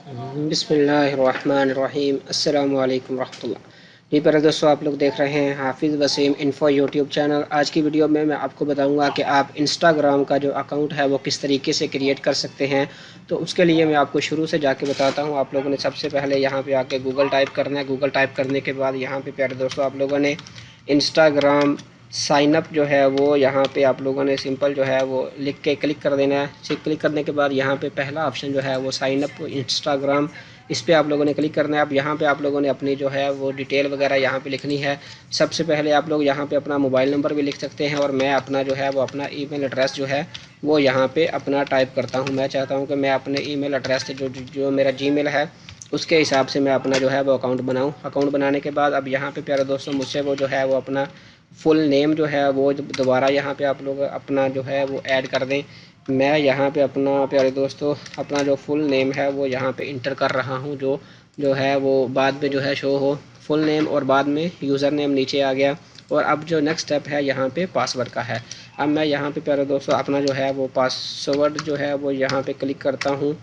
बिस्मिल्लाहिर्रहमानिर्रहीम अस्सलामु अलैकुम रहमतुल्लाह। जी प्यारे दोस्तों, आप लोग देख रहे हैं हाफिज़ वसीम इन्फो यूट्यूब चैनल। आज की वीडियो में मैं आपको बताऊंगा कि आप इंस्टाग्राम का जो अकाउंट है वो किस तरीके से क्रिएट कर सकते हैं। तो उसके लिए मैं आपको शुरू से जाके बताता हूं। आप लोगों ने सबसे पहले यहाँ पे आके गूगल टाइप करना है। गूगल टाइप करने के बाद यहाँ पे प्यारे दोस्तों आप लोगों ने इंस्टाग्राम साइन अप जो है वो यहाँ पे आप लोगों ने सिंपल जो है वो लिख के क्लिक कर देना है। क्लिक करने के बाद यहाँ पे पहला ऑप्शन जो है वो साइन अप इंस्टाग्राम, इस पर आप लोगों ने क्लिक करना है। अब यहाँ पे आप लोगों ने अपनी जो है वो डिटेल वगैरह यहाँ पे लिखनी है। सबसे पहले आप लोग यहाँ पे अपना मोबाइल नंबर भी लिख सकते हैं, और मैं अपना जो है वो अपना ईमेल एड्रेस जो है वो यहाँ पे अपना टाइप करता हूँ। मैं चाहता हूँ कि मैं अपने ईमेल एड्रेस से जो मेरा जीमेल है उसके हिसाब से मैं अपना जो है वो अकाउंट बनाऊँ। अकाउंट बनाने के बाद अब यहाँ पे प्यारे दोस्तों मुझसे वो जो है वो अपना फुल नेम जो है वो दोबारा यहाँ पे आप लोग अपना जो है वो ऐड कर दें। मैं यहाँ पे अपना प्यारे दोस्तों अपना जो फुल नेम है वो यहाँ पे इंटर कर रहा हूँ, जो जो है वो बाद में जो है शो हो फुल नेम, और बाद में यूज़र नेम नीचे आ गया। और अब जो नेक्स्ट स्टेप है यहाँ पे पासवर्ड का है। अब मैं यहाँ पे प्यारे दोस्तों अपना जो है वो पासवर्ड जो है वो यहाँ पे क्लिक करता हूँ।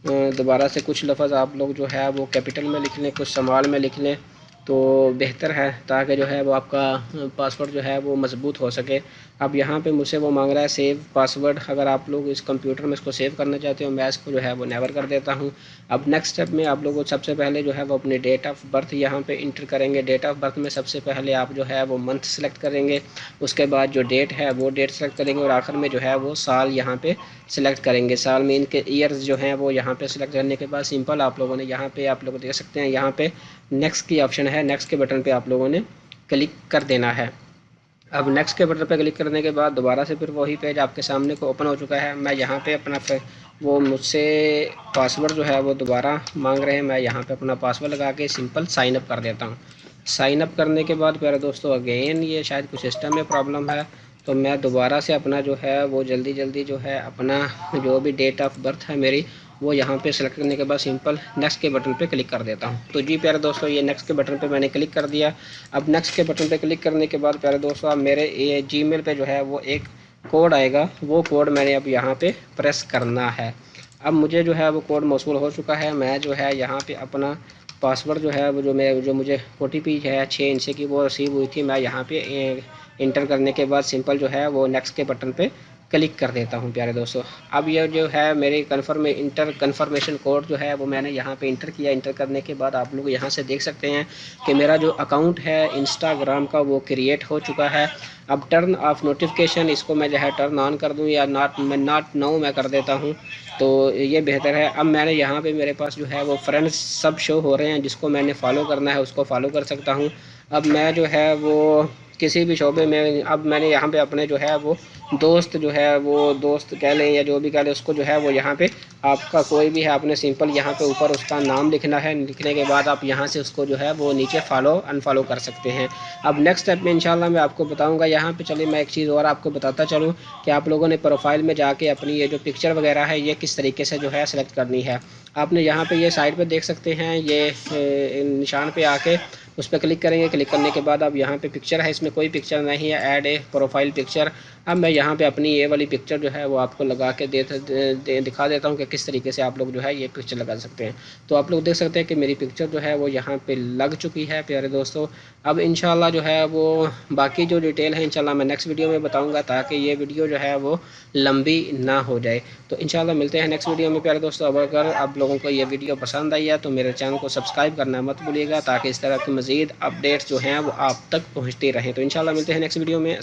दोबारा से कुछ लफ्ज़ आप लोग जो है वो कैपिटल में लिख लें, कुछ स्मॉल में लिख लें तो बेहतर है, ताकि जो है वो आपका पासवर्ड जो है वो मज़बूत हो सके। अब यहाँ पे मुझसे वो मांग रहा है सेव पासवर्ड। अगर आप लोग इस कंप्यूटर में इसको सेव करना चाहते हो, मैं इसको जो है वो नेवर कर देता हूँ। अब नेक्स्ट स्टेप में आप लोगों को सबसे पहले जो है वो अपनी डेट ऑफ बर्थ यहाँ पे इंटर करेंगे। डेट ऑफ बर्थ में सबसे पहले आप जो है वो मंथ सेलेक्ट करेंगे, उसके बाद जो डेट है वो डेट सेलेक्ट करेंगे, और आखिर में जो है वो साल यहाँ पे सिलेक्ट करेंगे। साल में इनके ईयर्स जो हैं वो यहाँ पे सिलेक्ट करने के बाद सिंपल आप लोगों ने यहाँ पे आप लोग देख सकते हैं यहाँ पे नेक्स्ट की ऑप्शन है। नेक्स्ट के बटन पे आप लोगों ने क्लिक कर देना है। अब नेक्स्ट के बटन पे क्लिक करने के बाद दोबारा से फिर वही पेज आपके सामने को ओपन हो चुका है। मैं यहाँ पे अपना वो मुझसे पासवर्ड जो है वो दोबारा मांग रहे हैं। मैं यहाँ पे अपना पासवर्ड लगा के सिंपल साइन अप कर देता हूँ। साइन अप करने के बाद प्यारे दोस्तों अगेन ये शायद कुछ सिस्टम में प्रॉब्लम है, तो मैं दोबारा से अपना जो है वो जल्दी जल्दी जो है अपना जो भी डेट ऑफ बर्थ है मेरी वो यहाँ पे सेलेक्ट करने के बाद सिंपल नेक्स्ट के बटन पे क्लिक कर देता हूँ। तो जी प्यारे दोस्तों ये नेक्स्ट के बटन पे मैंने क्लिक कर दिया। अब नेक्स्ट के बटन पे क्लिक करने के बाद प्यारे दोस्तों अब मेरे ये जीमेल पे जो है वो एक कोड आएगा, वो कोड मैंने अब यहाँ पे प्रेस करना है। अब मुझे जो है वो कोड मौसूल हो चुका है। मैं जो है यहाँ पे अपना पासवर्ड जो है वो जो मुझे OTP है 6 इंच की वो रिसीव हुई थी, मैं यहाँ पे इंटर करने के बाद सिंपल जो है वो नेक्स्ट के बटन पे क्लिक कर देता हूँ प्यारे दोस्तों। अब ये जो है मेरी कन्फर्मेशन कोड जो है वो मैंने यहाँ पे इंटर किया। इंटर करने के बाद आप लोग यहाँ से देख सकते हैं कि मेरा जो अकाउंट है इंस्टाग्राम का वो क्रिएट हो चुका है। अब टर्न ऑफ नोटिफिकेशन इसको मैं जो है टर्न ऑन कर दूँ, या नॉट नो मैं कर देता हूँ, तो ये बेहतर है। अब मैंने यहाँ पे मेरे पास जो है वो फ्रेंड्स सब शो हो रहे हैं, जिसको मैंने फॉलो करना है उसको फॉलो कर सकता हूँ। अब मैं जो है वो किसी भी शोबे में अब मैंने यहाँ पे अपने जो है वो दोस्त जो है वो दोस्त कह लें या जो भी कह लें उसको जो है वो यहाँ पे आपका कोई भी है आपने सिंपल यहाँ पे ऊपर उसका नाम लिखना है। लिखने के बाद आप यहाँ से उसको जो है वो नीचे फॉलो अनफॉलो कर सकते हैं। अब नेक्स्ट स्टेप में इंशाल्लाह मैं आपको बताऊँगा। यहाँ पे चलिए मैं एक चीज़ और आपको बताता चलूँ कि आप लोगों ने प्रोफाइल में जाके अपनी ये जो पिक्चर वगैरह है ये किस तरीके से जो है सेलेक्ट करनी है। आपने यहाँ पे ये साइड पे देख सकते हैं ये निशान पे आके उस पर क्लिक करेंगे। क्लिक करने के बाद अब यहाँ पे पिक्चर है, इसमें कोई पिक्चर नहीं है, ऐड ए प्रोफाइल पिक्चर। अब मैं यहाँ पे अपनी ये वाली पिक्चर जो है वो आपको लगा के दिखा देता हूँ कि किस तरीके से आप लोग जो है ये पिक्चर लगा सकते हैं। तो आप लोग देख सकते हैं कि मेरी पिक्चर जो है वो यहाँ पे लग चुकी है प्यारे दोस्तों। अब इंशाल्लाह जो है वो बाकी जो डिटेल है इंशाल्लाह मैं नेक्स्ट वीडियो में बताऊँगा, ताकि ये वीडियो जो है वो लंबी ना हो जाए। तो इंशाल्लाह मिलते हैं नेक्स्ट वीडियो में प्यारे दोस्तों। अब अगर आप लोगों को ये वीडियो पसंद आई है तो मेरे चैनल को सब्सक्राइब करना मत भूलिएगा, ताकि इस तरह की मज़ीद अपडेट्स जो हैं वो आप तक पहुँचती रहें। तो इंशाल्लाह मिलते हैं नेक्स्ट वीडियो में।